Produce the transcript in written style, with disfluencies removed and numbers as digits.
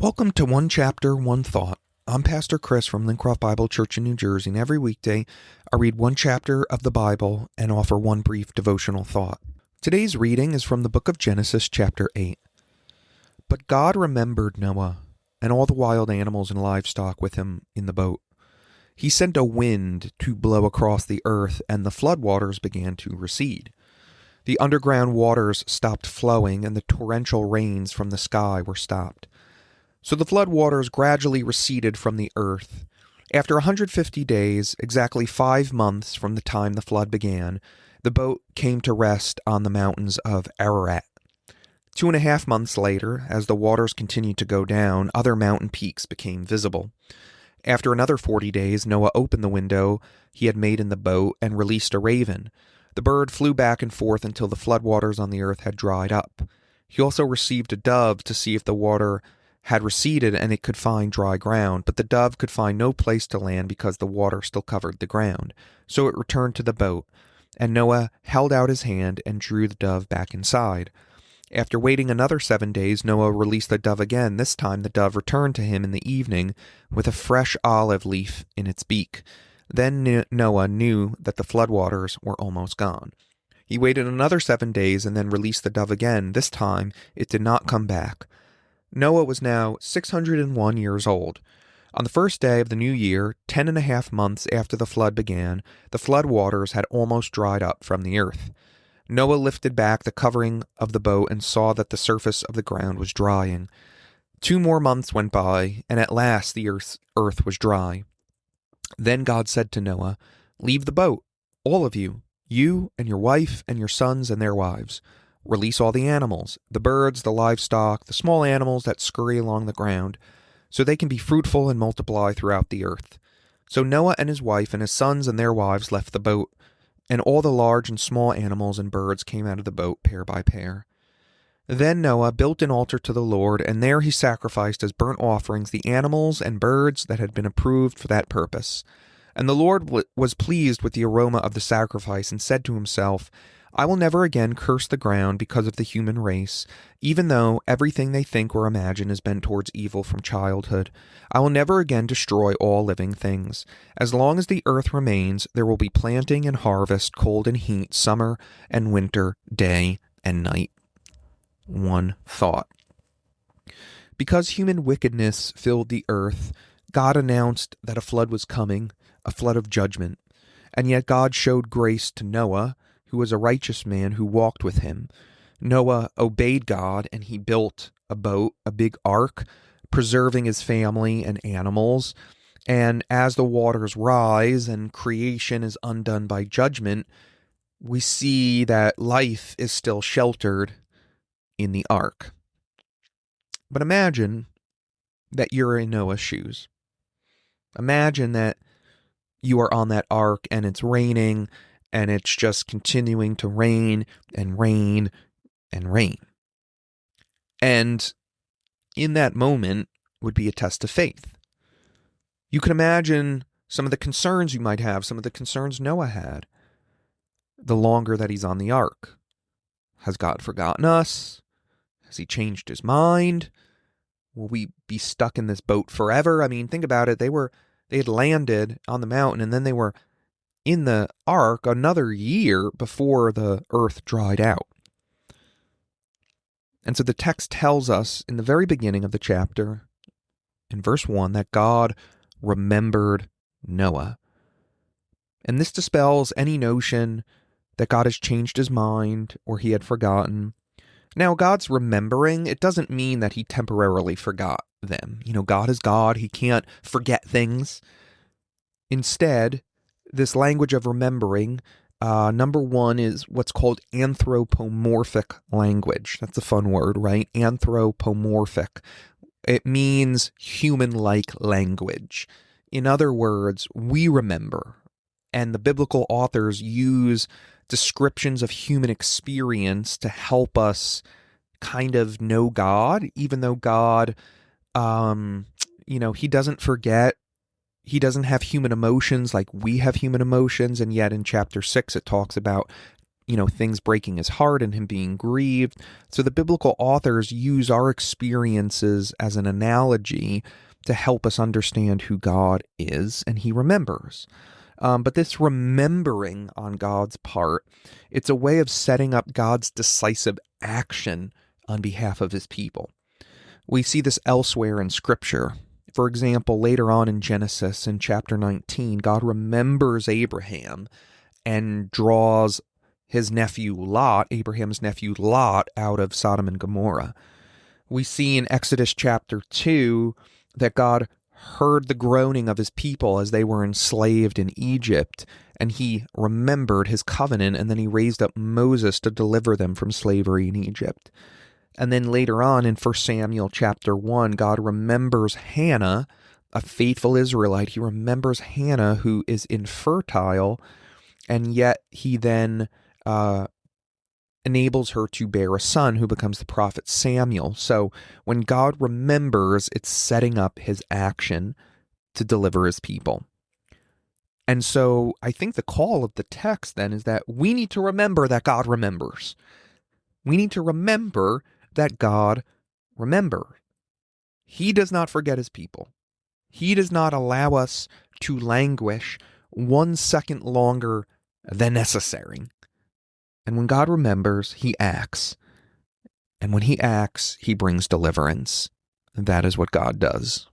Welcome to One Chapter, One Thought. I'm Pastor Chris from Lincroft Bible Church in New Jersey, and every weekday I read one chapter of the Bible and offer one brief devotional thought. Today's reading is from the book of Genesis, chapter 8. But God remembered Noah and all the wild animals and livestock with him in the boat. He sent a wind to blow across the earth, and the floodwaters began to recede. The underground waters stopped flowing, and the torrential rains from the sky were stopped. So the flood waters gradually receded from the earth. After 150 days, exactly 5 months from the time the flood began, the boat came to rest on the mountains of Ararat. 2.5 months later, as the waters continued to go down, other mountain peaks became visible. After another 40 days, Noah opened the window he had made in the boat and released a raven. The bird flew back and forth until the floodwaters on the earth had dried up. He also received a dove to see if the water had receded and it could find dry ground, but the dove could find no place to land because the water still covered the ground. So it returned to the boat, and Noah held out his hand and drew the dove back inside. After waiting another 7 days, Noah released the dove again. This time the dove returned to him in the evening with a fresh olive leaf in its beak. Then Noah knew that the floodwaters were almost gone. He waited another 7 days and then released the dove again. This time it did not come back. Noah was now 601 years old. On the first day of the new year, 10.5 months after the flood began, the flood waters had almost dried up from the earth. Noah lifted back the covering of the boat and saw that the surface of the ground was drying. 2 more months went by, and at last the earth was dry. Then God said to Noah, "Leave the boat, all of you and your wife and your sons and their wives. Release all the animals, the birds, the livestock, the small animals that scurry along the ground, so they can be fruitful and multiply throughout the earth." So Noah and his wife and his sons and their wives left the boat, and all the large and small animals and birds came out of the boat pair by pair. Then Noah built an altar to the Lord, and there he sacrificed as burnt offerings the animals and birds that had been approved for that purpose. And the Lord was pleased with the aroma of the sacrifice and said to himself, "I will never again curse the ground because of the human race, even though everything they think or imagine is bent towards evil from childhood. I will never again destroy all living things. As long as the earth remains, there will be planting and harvest, cold and heat, summer and winter, day and night." One thought. Because human wickedness filled the earth, God announced that a flood was coming, a flood of judgment. And yet God showed grace to Noah, who was a righteous man who walked with him. Noah obeyed God, and he built a boat, a big ark, preserving his family and animals. And as the waters rise and creation is undone by judgment, we see that life is still sheltered in the ark. But imagine that you're in Noah's shoes. Imagine that you are on that ark and it's raining, and it's just continuing to rain and rain and rain. And in that moment would be a test of faith. You can imagine some of the concerns you might have, some of the concerns Noah had. The longer that he's on the ark. Has God forgotten us? Has he changed his mind? Will we be stuck in this boat forever? I mean, think about it. They had landed on the mountain, and then they were in the ark another year before the earth dried out. And so the text tells us in the very beginning of the chapter, in verse 1, that God remembered Noah. And this dispels any notion that God has changed his mind or he had forgotten. Now, God's remembering, it doesn't mean that he temporarily forgot them. God is God. He can't forget things. Instead, this language of remembering, number one, is what's called anthropomorphic language. That's a fun word, right? Anthropomorphic. It means human-like language. In other words, we remember. And the biblical authors use descriptions of human experience to help us kind of know God, even though God, he doesn't forget. He doesn't have human emotions like we have human emotions, and yet in chapter 6 it talks about, things breaking his heart and him being grieved. So the biblical authors use our experiences as an analogy to help us understand who God is, and he remembers. But this remembering on God's part, it's a way of setting up God's decisive action on behalf of his people. We see this elsewhere in Scripture. For example, later on in Genesis, in chapter 19, God remembers Abraham and draws his nephew Lot, Abraham's nephew Lot, out of Sodom and Gomorrah. We see in Exodus chapter 2 that God heard the groaning of his people as they were enslaved in Egypt, and he remembered his covenant, and then he raised up Moses to deliver them from slavery in Egypt. And then later on in 1 Samuel chapter 1, God remembers Hannah, a faithful Israelite. He remembers Hannah, who is infertile, and yet he then enables her to bear a son who becomes the prophet Samuel. So when God remembers, it's setting up his action to deliver his people. And so I think the call of the text then is that we need to remember that God remembers. We need to remember that God remembers. He does not forget his people. He does not allow us to languish 1 second longer than necessary. And when God remembers, he acts. And when he acts, he brings deliverance. And that is what God does.